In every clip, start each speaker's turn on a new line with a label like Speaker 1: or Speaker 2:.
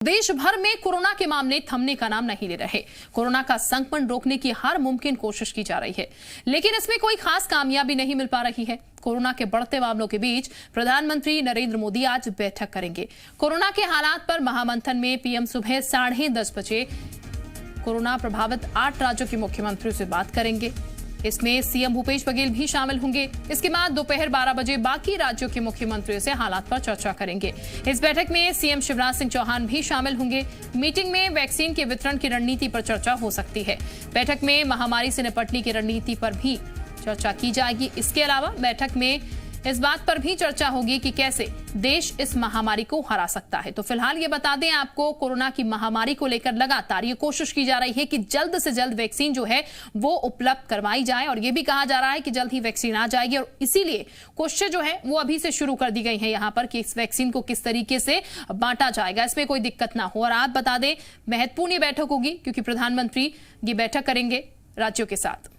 Speaker 1: देश भर में कोरोना के मामले थमने का नाम नहीं ले रहे। कोरोना का संक्रमण रोकने की हर मुमकिन कोशिश की जा रही है, लेकिन इसमें कोई खास कामयाबी नहीं मिल पा रही है। कोरोना के बढ़ते मामलों के बीच प्रधानमंत्री नरेंद्र मोदी आज बैठक करेंगे। कोरोना के हालात पर महामंथन में पीएम सुबह 10:30 बजे कोरोना प्रभावित 8 राज्यों के मुख्यमंत्रियों से बात करेंगे। इसमें सीएम भूपेश बघेल भी शामिल होंगे। इसके बाद दोपहर 12 बजे बाकी राज्यों के मुख्यमंत्रियों से हालात पर चर्चा करेंगे। इस बैठक में सीएम शिवराज सिंह चौहान भी शामिल होंगे। मीटिंग में वैक्सीन के वितरण की रणनीति पर चर्चा हो सकती है। बैठक में महामारी से निपटने की रणनीति पर भी चर्चा की जाएगी। इसके अलावा बैठक में इस बात पर भी चर्चा होगी कि कैसे देश इस महामारी को हरा सकता है। तो फिलहाल ये बता दें आपको, कोरोना की महामारी को लेकर लगातार ये कोशिश की जा रही है कि जल्द से जल्द वैक्सीन जो है वो उपलब्ध करवाई जाए, और ये भी कहा जा रहा है कि जल्द ही वैक्सीन आ जाएगी। और इसीलिए कोशिशें जो है वो अभी से शुरू कर दी गई हैं यहाँ पर कि इस वैक्सीन को किस तरीके से बांटा जाएगा, इसमें कोई दिक्कत ना हो। और आप बता दें, महत्वपूर्ण ये बैठक होगी क्योंकि प्रधानमंत्री ये बैठक करेंगे राज्यों के साथ।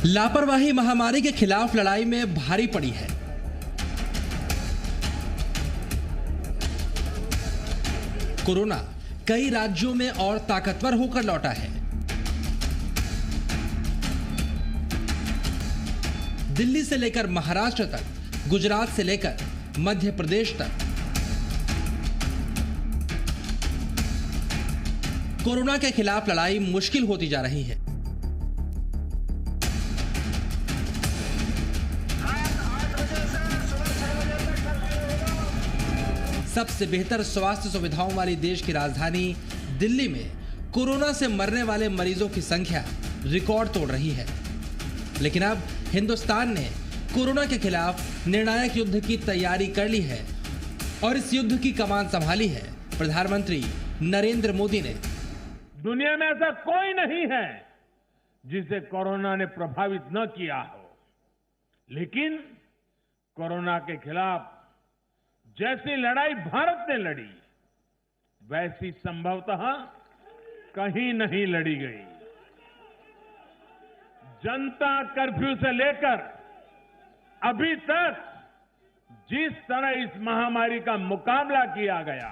Speaker 2: लापरवाही महामारी के खिलाफ लड़ाई में भारी पड़ी है। कोरोना कई राज्यों में और ताकतवर होकर लौटा है। दिल्ली से लेकर महाराष्ट्र तक, गुजरात से लेकर मध्य प्रदेश तक कोरोना के खिलाफ लड़ाई मुश्किल होती जा रही है। सबसे बेहतर स्वास्थ्य सुविधाओं वाली देश की राजधानी दिल्ली में कोरोना से मरने वाले मरीजों की संख्या रिकॉर्ड तोड़ रही है। लेकिन अब हिंदुस्तान ने कोरोना के खिलाफ निर्णायक युद्ध की तैयारी कर ली है और इस युद्ध की कमान संभाली है प्रधानमंत्री नरेंद्र मोदी ने।
Speaker 3: दुनिया में ऐसा कोई नहीं है जिसे कोरोना ने प्रभावित न किया हो, लेकिन कोरोना के खिलाफ जैसी लड़ाई भारत ने लड़ी, वैसी संभवतः कहीं नहीं लड़ी गई। जनता कर्फ्यू से लेकर अभी तक जिस तरह इस महामारी का मुकाबला किया गया।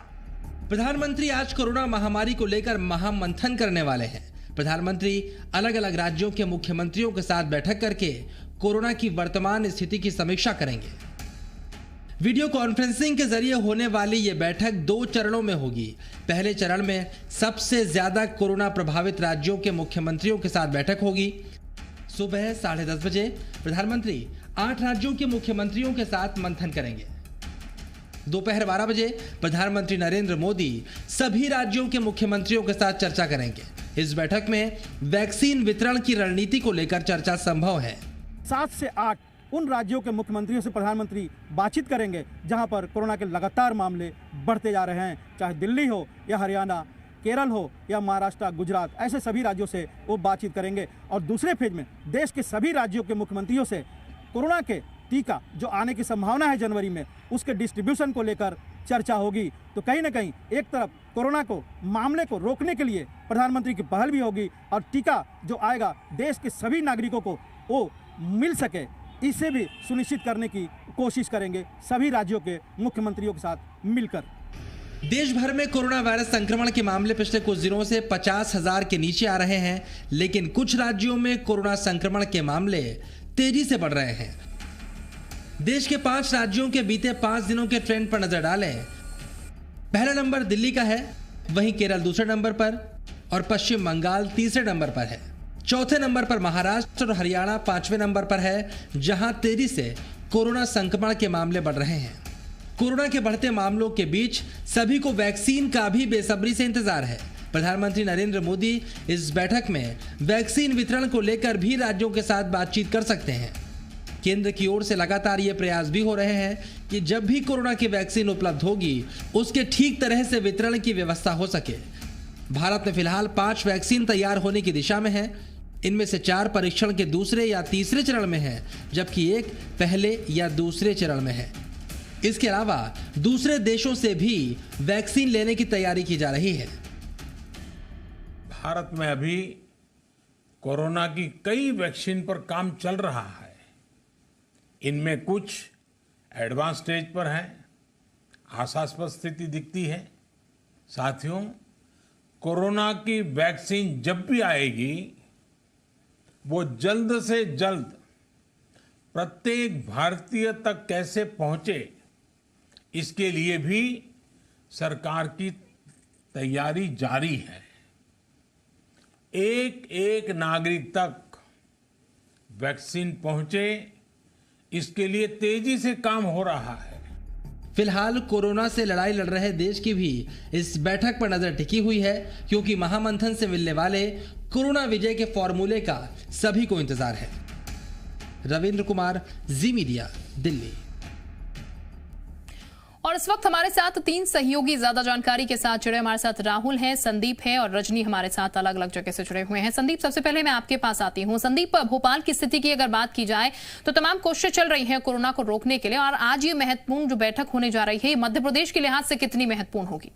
Speaker 2: प्रधानमंत्री आज कोरोना महामारी को लेकर महामंथन करने वाले हैं। प्रधानमंत्री अलग अलग राज्यों के मुख्यमंत्रियों के साथ बैठक करके कोरोना की वर्तमान स्थिति की समीक्षा करेंगे। वीडियो कॉन्फ्रेंसिंग के जरिए होने वाली ये बैठक 2 चरणों में होगी। पहले चरण में सबसे ज्यादा कोरोना प्रभावित राज्यों के मुख्यमंत्रियों के साथ बैठक होगी। सुबह 10:30 बजे प्रधानमंत्री 8 राज्यों के मुख्यमंत्रियों के साथ मंथन करेंगे। दोपहर 12 बजे प्रधानमंत्री नरेंद्र मोदी सभी राज्यों के मुख्यमंत्रियों के साथ चर्चा करेंगे। इस बैठक में वैक्सीन वितरण की रणनीति को लेकर चर्चा संभव है।
Speaker 4: 7 से 8 उन राज्यों के मुख्यमंत्रियों से प्रधानमंत्री बातचीत करेंगे जहां पर कोरोना के लगातार मामले बढ़ते जा रहे हैं, चाहे दिल्ली हो या हरियाणा, केरल हो या महाराष्ट्र, गुजरात, ऐसे सभी राज्यों से वो बातचीत करेंगे। और दूसरे फेज में देश के सभी राज्यों के मुख्यमंत्रियों से कोरोना के टीका जो आने की संभावना है जनवरी में, उसके डिस्ट्रीब्यूशन को लेकर चर्चा होगी। तो कहीं ना कहीं एक तरफ कोरोना को मामले को रोकने के लिए प्रधानमंत्री की पहल भी होगी और टीका जो आएगा देश के सभी नागरिकों को वो मिल सके, इसे भी सुनिश्चित करने की कोशिश करेंगे सभी राज्यों के मुख्यमंत्रियों के साथ मिलकर।
Speaker 2: देश भर में कोरोना वायरस संक्रमण के मामले पिछले कुछ दिनों से 50,000 के नीचे आ रहे हैं, लेकिन कुछ राज्यों में कोरोना संक्रमण के मामले तेजी से बढ़ रहे हैं। देश के 5 राज्यों के बीते 5 दिनों के ट्रेंड पर नजर डालें। पहला नंबर दिल्ली का है, वहीं केरल दूसरे नंबर पर और पश्चिम बंगाल तीसरे नंबर पर है। चौथे नंबर पर महाराष्ट्र और हरियाणा 5वें नंबर पर है, जहां तेजी से कोरोना संक्रमण के मामले बढ़ रहे हैं। कोरोना के बढ़ते मामलों के बीच सभी को वैक्सीन का भी बेसब्री से इंतजार है। प्रधानमंत्री नरेंद्र मोदी इस बैठक में वैक्सीन वितरण को लेकर भी राज्यों के साथ बातचीत कर सकते हैं। केंद्र की ओर से लगातार ये प्रयास भी हो रहे हैं कि जब भी कोरोना की वैक्सीन उपलब्ध होगी उसके ठीक तरह से वितरण की व्यवस्था हो सके। भारत में फिलहाल 5 वैक्सीन तैयार होने की दिशा में है। इनमें से 4 परीक्षण के दूसरे या तीसरे चरण में है, जबकि 1 पहले या दूसरे चरण में है। इसके अलावा दूसरे देशों से भी वैक्सीन लेने की तैयारी की जा रही है।
Speaker 3: भारत में अभी कोरोना की कई वैक्सीन पर काम चल रहा है। इनमें कुछ एडवांस स्टेज पर है, आशास्पद स्थिति दिखती है। साथियों, कोरोना की वैक्सीन जब भी आएगी वो जल्द से जल्द प्रत्येक भारतीय तक कैसे पहुंचे, इसके लिए भी सरकार की तैयारी जारी है। एक एक नागरिक तक वैक्सीन पहुंचे, इसके लिए तेजी से काम हो रहा है।
Speaker 2: फिलहाल कोरोना से लड़ाई लड़ रहे देश की भी इस बैठक पर नजर टिकी हुई है, क्योंकि महामंथन से मिलने वाले कोरोना विजय के फॉर्मूले का सभी को इंतजार है। रविंद्र कुमार, जी मीडिया, दिल्ली।
Speaker 1: और इस वक्त हमारे साथ 3 सहयोगी ज्यादा जानकारी के साथ जुड़े हमारे साथ राहुल हैं, संदीप है और रजनी हमारे साथ अलग अलग जगह से जुड़े हुए हैं। संदीप, सबसे पहले मैं आपके पास आती हूं। संदीप, भोपाल की स्थिति की अगर बात की जाए तो तमाम कोशिशें चल रही हैं कोरोना को रोकने के लिए, और आज ये महत्वपूर्ण जो बैठक होने जा रही है, मध्य प्रदेश के लिहाज से कितनी महत्वपूर्ण होगी?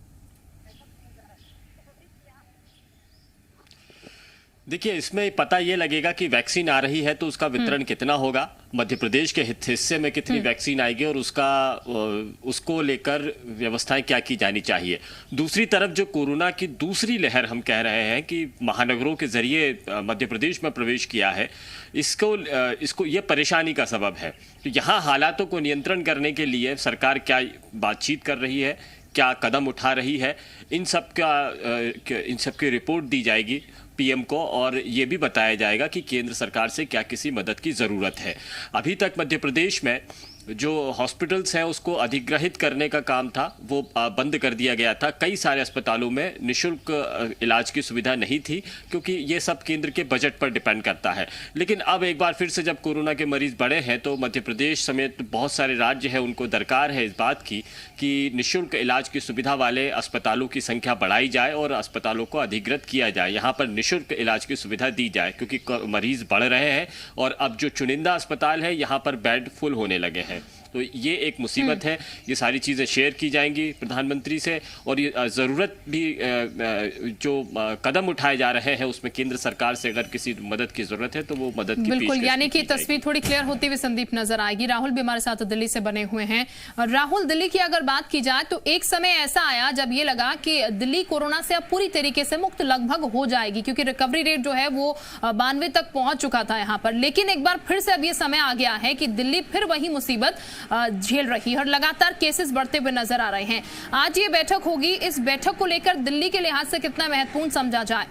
Speaker 5: देखिए, इसमें पता ये लगेगा कि वैक्सीन आ रही है तो उसका वितरण कितना होगा, मध्य प्रदेश के हिस्से में कितनी वैक्सीन आएगी और उसको लेकर व्यवस्थाएं क्या की जानी चाहिए। दूसरी तरफ जो कोरोना की दूसरी लहर हम कह रहे हैं कि महानगरों के जरिए मध्य प्रदेश में प्रवेश किया है, इसको ये परेशानी का सबब है। तो यहाँ हालातों को नियंत्रण करने के लिए सरकार क्या बातचीत कर रही है, क्या कदम उठा रही है, इन सब की रिपोर्ट दी जाएगी पीएम को, और ये भी बताया जाएगा कि केंद्र सरकार से क्या किसी मदद की ज़रूरत है। अभी तक मध्य प्रदेश में जो हॉस्पिटल्स हैं उसको अधिग्रहित करने का काम था वो बंद कर दिया गया था। कई सारे अस्पतालों में निःशुल्क इलाज की सुविधा नहीं थी, क्योंकि ये सब केंद्र के बजट पर डिपेंड करता है। लेकिन अब एक बार फिर से जब कोरोना के मरीज बढ़े हैं तो मध्य प्रदेश समेत बहुत सारे राज्य हैं, उनको दरकार है इस बात की कि निःशुल्क इलाज की सुविधा वाले अस्पतालों की संख्या बढ़ाई जाए और अस्पतालों को अधिग्रहित किया जाए, यहाँ पर निःशुल्क इलाज की सुविधा दी जाए, क्योंकि मरीज बढ़ रहे हैं और अब जो चुनिंदा अस्पताल है यहाँ पर बेड फुल होने लगे हैं। तो ये एक मुसीबत है। ये सारी चीज़ें शेयर की जाएंगी प्रधानमंत्री से, और ये ज़रूरत भी जो कदम उठाए जा रहे हैं उसमें केंद्र सरकार से अगर किसी मदद की ज़रूरत है तो वो मदद की
Speaker 1: बिल्कुल, यानी कि तस्वीर थोड़ी क्लियर होती हुई संदीप नजर आएगी। राहुल भी हमारे साथ दिल्ली से बने हुए हैं। और राहुल, दिल्ली की अगर बात की जाए तो एक समय ऐसा आया जब ये लगा कि दिल्ली कोरोना से अब पूरी तरीके से मुक्त लगभग हो जाएगी, क्योंकि रिकवरी रेट जो है वो 92 तक पहुंच चुका था यहाँ पर। लेकिन एक बार फिर से अब ये समय आ गया है कि दिल्ली फिर वही मुसीबत झेल रही है और लगातार केसेस बढ़ते हुए नजर आ रहे हैं। आज ये बैठक होगी, इस बैठक को लेकर दिल्ली के लिहाज से कितना महत्वपूर्ण समझा जाए?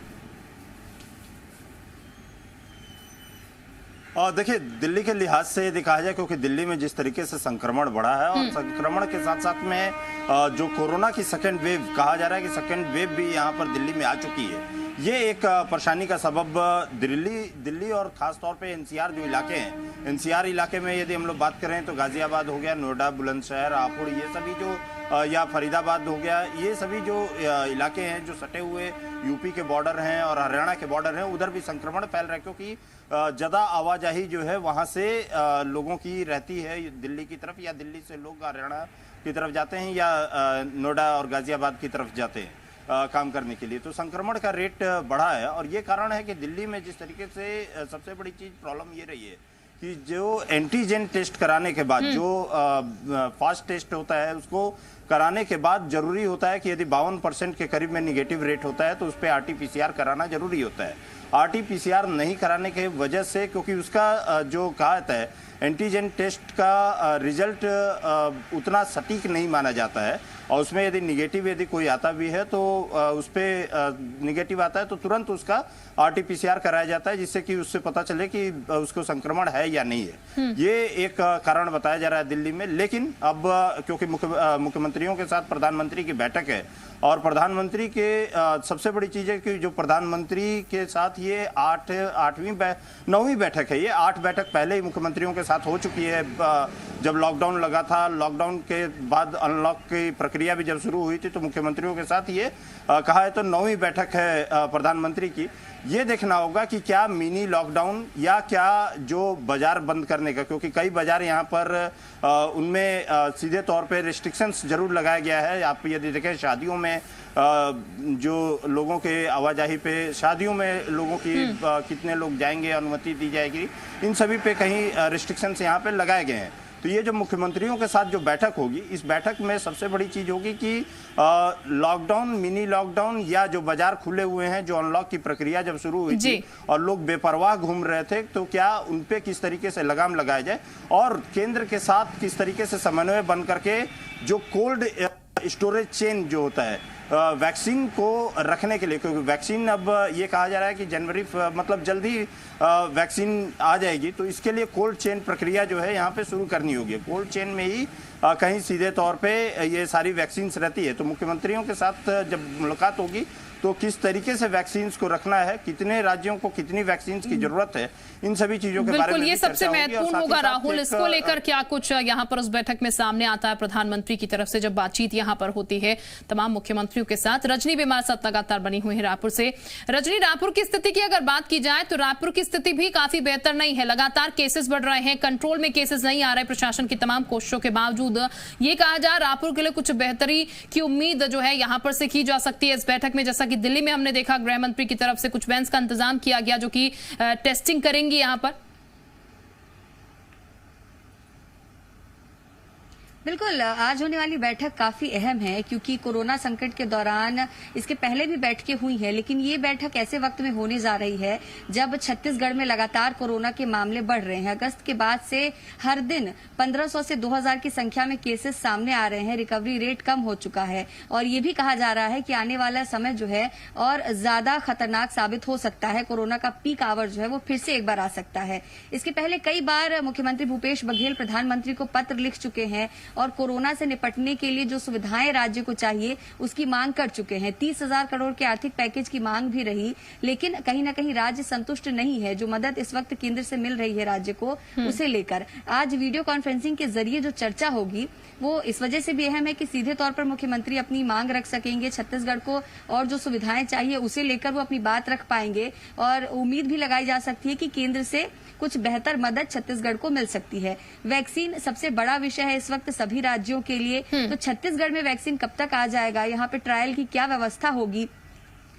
Speaker 6: देखिए, दिल्ली के लिहाज से यदि कहा जाए, क्योंकि दिल्ली में जिस तरीके से संक्रमण बढ़ा है और संक्रमण के साथ साथ में जो कोरोना की सेकेंड वेव कहा जा रहा है कि सेकेंड वेव भी यहाँ पर दिल्ली में आ चुकी है, ये एक परेशानी का सबब दिल्ली और खास तौर पे एनसीआर जो इलाके हैं, एनसीआर इलाके में यदि हम लोग बात करें तो गाजियाबाद हो गया, नोएडा, बुलंदशहर, हापुड़, ये सभी जो या फरीदाबाद हो गया, ये सभी जो इलाके हैं जो सटे हुए यूपी के बॉर्डर हैं और हरियाणा के बॉर्डर हैं, उधर भी संक्रमण फैल रहा है, क्योंकि ज़्यादा आवाजाही जो है वहाँ से लोगों की रहती है दिल्ली की तरफ, या दिल्ली से लोग हरियाणा की तरफ जाते हैं या नोएडा और गाजियाबाद की तरफ जाते हैं काम करने के लिए। तो संक्रमण का रेट बढ़ा है और ये कारण है कि दिल्ली में जिस तरीके से सबसे बड़ी चीज़ प्रॉब्लम ये रही है कि जो एंटीजन टेस्ट कराने के बाद जो फास्ट टेस्ट होता है उसको कराने के बाद जरूरी होता है कि यदि 52% के करीब में निगेटिव रेट होता है तो उस पर आरटीपीसीआर कराना जरूरी होता है। आरटीपीसीआर नहीं कराने के वजह से, क्योंकि उसका जो कहा जाता है एंटीजन टेस्ट का रिजल्ट उतना सटीक नहीं माना जाता है, और उसमें यदि निगेटिव यदि कोई आता भी है तो उस पर निगेटिव आता है तो तुरंत उसका आरटीपीसीआर कराया जाता है, जिससे कि उससे पता चले कि उसको संक्रमण है या नहीं है। ये एक कारण बताया जा रहा है दिल्ली में। लेकिन अब क्योंकि मुख्यमंत्रियों के साथ प्रधानमंत्री की बैठक है और प्रधानमंत्री के सबसे बड़ी चीज़ है कि जो प्रधानमंत्री के साथ ये 9वीं बैठक है, ये 8 बैठक पहले ही मुख्यमंत्रियों के साथ हो चुकी है जब लॉकडाउन लगा था, लॉकडाउन के बाद अनलॉक की प्रक्रिया भी जब शुरू हुई थी तो मुख्यमंत्रियों के साथ ये कहा है तो 9वीं बैठक है प्रधानमंत्री की। ये देखना होगा कि क्या मिनी लॉकडाउन या क्या जो बाजार बंद करने का, क्योंकि कई बाजार यहाँ पर उनमें सीधे तौर पे रिस्ट्रिक्शंस जरूर लगाया गया है। आप यदि देखें शादियों में जो लोगों के आवाजाही पे, शादियों में लोगों की कितने लोग जाएंगे, अनुमति दी जाएगी, इन सभी पे कहीं रिस्ट्रिक्शंस यहाँ पे लगाए गए हैं। तो ये जो मुख्यमंत्रियों के साथ जो बैठक होगी, इस बैठक में सबसे बड़ी चीज होगी कि लॉकडाउन, मिनी लॉकडाउन या जो बाजार खुले हुए हैं, जो अनलॉक की प्रक्रिया जब शुरू हुई थी और लोग बेपरवाह घूम रहे थे, तो क्या उन पे किस तरीके से लगाम लगाया जाए और केंद्र के साथ किस तरीके से समन्वय बन करके जो कोल्ड स्टोरेज चेन जो होता है वैक्सीन को रखने के लिए, क्योंकि वैक्सीन अब ये कहा जा रहा है कि जनवरी मतलब जल्द ही वैक्सीन आ जाएगी, तो इसके लिए कोल्ड चेन प्रक्रिया जो है यहाँ पे शुरू करनी होगी। कोल्ड चेन में ही कहीं सीधे तौर पे ये सारी वैक्सीन्स रहती है। तो मुख्यमंत्रियों के साथ जब मुलाकात होगी तो किस तरीके से वैक्सीन्स को रखना है, कितने राज्यों को कितनी वैक्सीन्स की जरूरत है, इन सभी चीजों के बारे में
Speaker 1: ये सबसे महत्वपूर्ण होगा। राहुल, इसको लेकर क्या कुछ यहाँ पर उस बैठक में सामने आता है प्रधानमंत्री की तरफ से जब बातचीत यहाँ पर होती है तमाम मुख्यमंत्रियों के साथ? रजनी भी हमारे साथ लगातार बनी हुई है रायपुर से। रजनी, रायपुर की स्थिति की अगर बात की जाए तो रायपुर की स्थिति भी काफी बेहतर नहीं है, लगातार केसेस बढ़ रहे हैं, कंट्रोल में केसेस नहीं आ रहे प्रशासन की तमाम कोशिशों के बावजूद। ये कहा जा रायपुर के लिए कुछ बेहतरी की उम्मीद जो है यहाँ पर से की जा सकती है इस बैठक में, जैसा कि दिल्ली में हमने देखा गृह मंत्री की तरफ से कुछ वैन्स का इंतजाम किया गया जो कि टेस्टिंग करेंगी यहाँ पर।
Speaker 7: बिल्कुल, आज होने वाली बैठक काफी अहम है क्योंकि कोरोना संकट के दौरान इसके पहले भी बैठकें हुई हैं, लेकिन ये बैठक ऐसे वक्त में होने जा रही है जब छत्तीसगढ़ में लगातार कोरोना के मामले बढ़ रहे हैं। अगस्त के बाद से हर दिन 1500 से 2000 की संख्या में केसेस सामने आ रहे हैं, रिकवरी रेट कम हो चुका है और ये भी कहा जा रहा है कि आने वाला समय जो है और ज्यादा खतरनाक साबित हो सकता है। कोरोना का पीक आवर जो है वो फिर से एक बार आ सकता है। इसके पहले कई बार मुख्यमंत्री भूपेश बघेल प्रधानमंत्री को पत्र लिख चुके हैं और कोरोना से निपटने के लिए जो सुविधाएं राज्य को चाहिए उसकी मांग कर चुके हैं। 30,000 करोड़ के आर्थिक पैकेज की मांग भी रही, लेकिन कहीं ना कहीं राज्य संतुष्ट नहीं है। जो मदद इस वक्त केंद्र से मिल रही है राज्य को, उसे लेकर आज वीडियो कॉन्फ्रेंसिंग के जरिए जो चर्चा होगी वो इस वजह से भी अहम है कि सीधे तौर पर मुख्यमंत्री अपनी मांग रख सकेंगे छत्तीसगढ़ को और जो सुविधाएं चाहिए उसे लेकर वो अपनी बात रख पाएंगे और उम्मीद भी लगाई जा सकती है कि केंद्र से कुछ बेहतर मदद छत्तीसगढ़ को मिल सकती है। वैक्सीन सबसे बड़ा विषय है इस वक्त सभी राज्यों के लिए, तो छत्तीसगढ़ में वैक्सीन कब तक आ जाएगा, यहाँ पे ट्रायल की क्या व्यवस्था होगी,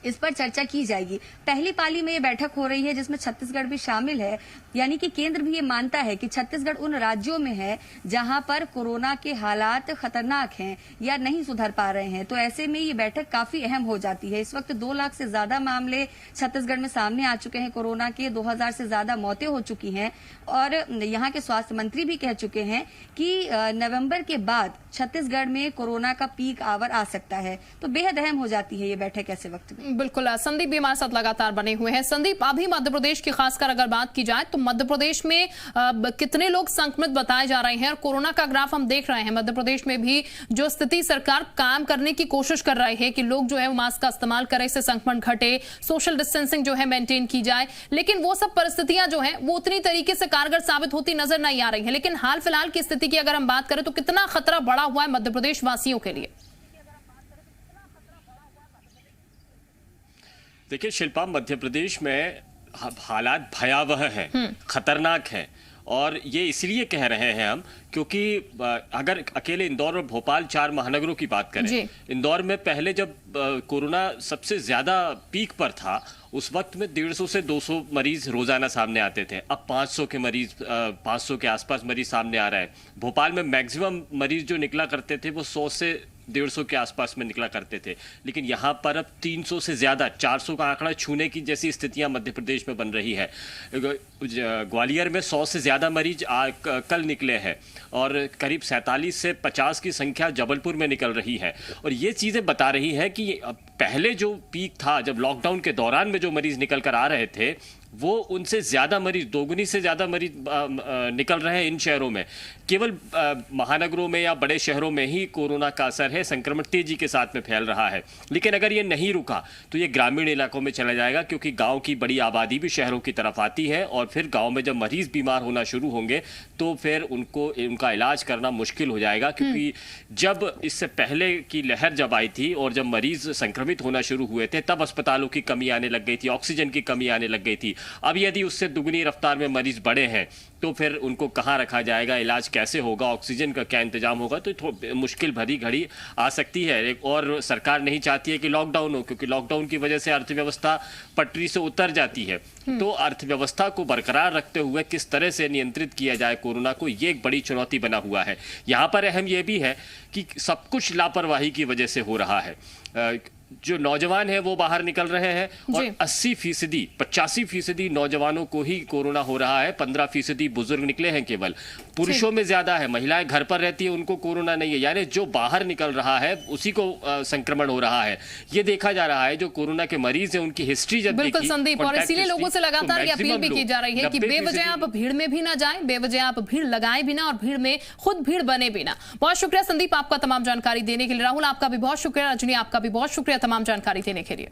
Speaker 7: इस पर चर्चा की जाएगी। पहली पाली में ये बैठक हो रही है जिसमें छत्तीसगढ़ भी शामिल है, यानी कि केंद्र भी ये मानता है कि छत्तीसगढ़ उन राज्यों में है जहां पर कोरोना के हालात खतरनाक हैं या नहीं सुधर पा रहे हैं, तो ऐसे में ये बैठक काफी अहम हो जाती है। इस वक्त 2 लाख से ज्यादा मामले छत्तीसगढ़ में सामने आ चुके हैं कोरोना के, 2000 से ज्यादा मौतें हो चुकी हैं और यहाँ के स्वास्थ्य मंत्री भी कह चुके हैं कि नवम्बर के बाद छत्तीसगढ़ में कोरोना का पीक आवर आ सकता है, तो बेहद अहम हो जाती है ये बैठक ऐसे वक्त में।
Speaker 1: बिल्कुल, संदीप भी हमारे साथ लगातार बने हुए हैं। संदीप, अभी मध्य प्रदेश की खासकर अगर बात की जाए तो मध्य प्रदेश में कितने लोग संक्रमित बताए जा रहे हैं और कोरोना का ग्राफ हम देख रहे हैं मध्य प्रदेश में भी जो स्थिति सरकार काम करने की कोशिश कर रही है कि लोग जो है मास्क का इस्तेमाल करें, इससे संक्रमण घटे, सोशल डिस्टेंसिंग जो है मेंटेन की जाए, लेकिन वो सब परिस्थितियां जो है वो उतनी तरीके से कारगर साबित होती नजर नहीं आ रही है। लेकिन हाल फिलहाल की स्थिति की अगर हम बात करें तो कितना खतरा बढ़ा हुआ है मध्य प्रदेश वासियों के लिए?
Speaker 5: देखिए शिल्पा, मध्य प्रदेश में हालात भयावह हैं, खतरनाक हैं और ये इसलिए कह रहे हैं हम क्योंकि अगर अकेले इंदौर और भोपाल 4 महानगरों की बात करें, इंदौर में पहले जब कोरोना सबसे ज्यादा पीक पर था उस वक्त में 150 से 200 मरीज रोजाना सामने आते थे। अब 500 के मरीज 500 के आसपास मरीज सामने आ रहा है। भोपाल में मैक्सिमम मरीज जो निकला करते थे वो 100 से 150 के आसपास में निकला करते थे, लेकिन यहाँ पर अब 300 से ज़्यादा 400 का आंकड़ा छूने की जैसी स्थितियाँ मध्य प्रदेश में बन रही है। ग्वालियर में 100 से ज़्यादा मरीज कल निकले हैं और करीब 47 से 50 की संख्या जबलपुर में निकल रही है और ये चीज़ें बता रही है कि पहले जो पीक था, जब लॉकडाउन के दौरान में जो मरीज निकल कर आ रहे थे, वो उनसे ज्यादा मरीज, दोगुनी से ज्यादा मरीज निकल रहे हैं इन शहरों में। केवल महानगरों में या बड़े शहरों में ही कोरोना का असर है, संक्रमण तेजी के साथ में फैल रहा है। लेकिन अगर ये नहीं रुका तो ये ग्रामीण इलाकों में चला जाएगा, क्योंकि गांव की बड़ी आबादी भी शहरों की तरफ आती है और फिर गांव में जब मरीज बीमार होना शुरू होंगे तो फिर उनका इलाज करना मुश्किल हो जाएगा। क्योंकि जब इससे पहले की लहर जब आई थी और जब मरीज संक्रमित होना शुरू हुए थे, तब अस्पतालों की कमी आने लग गई थी, ऑक्सीजन की कमी आने लग गई थी। अब यदि उससे दुगनी रफ्तार में मरीज बढ़े हैं तो फिर उनको कहां रखा जाएगा, इलाज कैसे होगा, ऑक्सीजन का क्या इंतजाम होगा, तो मुश्किल भरी घड़ी आ सकती है। और सरकार नहीं चाहती है कि लॉकडाउन हो, क्योंकि लॉकडाउन की वजह से अर्थव्यवस्था पटरी से उतर जाती है। तो अर्थव्यवस्था को बरकरार रखते हुए किस तरह से नियंत्रित किया जाए कोरोना को, ये एक बड़ी चुनौती बना हुआ है। यहाँ पर अहम यह भी है कि सब कुछ लापरवाही की वजह से हो रहा है। जो नौजवान है वो बाहर निकल रहे हैं और 80%, 85% नौजवानों को ही कोरोना हो रहा है, 15% बुजुर्ग निकले हैं केवल। पुरुषों में ज्यादा है, महिलाएं घर पर रहती है, उनको कोरोना नहीं है। यानी जो बाहर निकल रहा है उसी को संक्रमण हो रहा है। ये देखा जा रहा है जो कोरोना के मरीज हैं उनकी हिस्ट्री जब
Speaker 1: बिल्कुल संदीप, और इसीलिए लोगों से लगातार ये अपील भी की जा रही है कि बेवजह आप भीड़ में भी ना जाएं, बेवजह आप भीड़ लगाएं भी ना और भीड़ में खुद भीड़ बने भी ना। बहुत शुक्रिया संदीप आपका तमाम जानकारी देने के लिए। राहुल आपका भी बहुत शुक्रिया, रजनी आपका भी बहुत शुक्रिया तमाम जानकारी देने के लिए।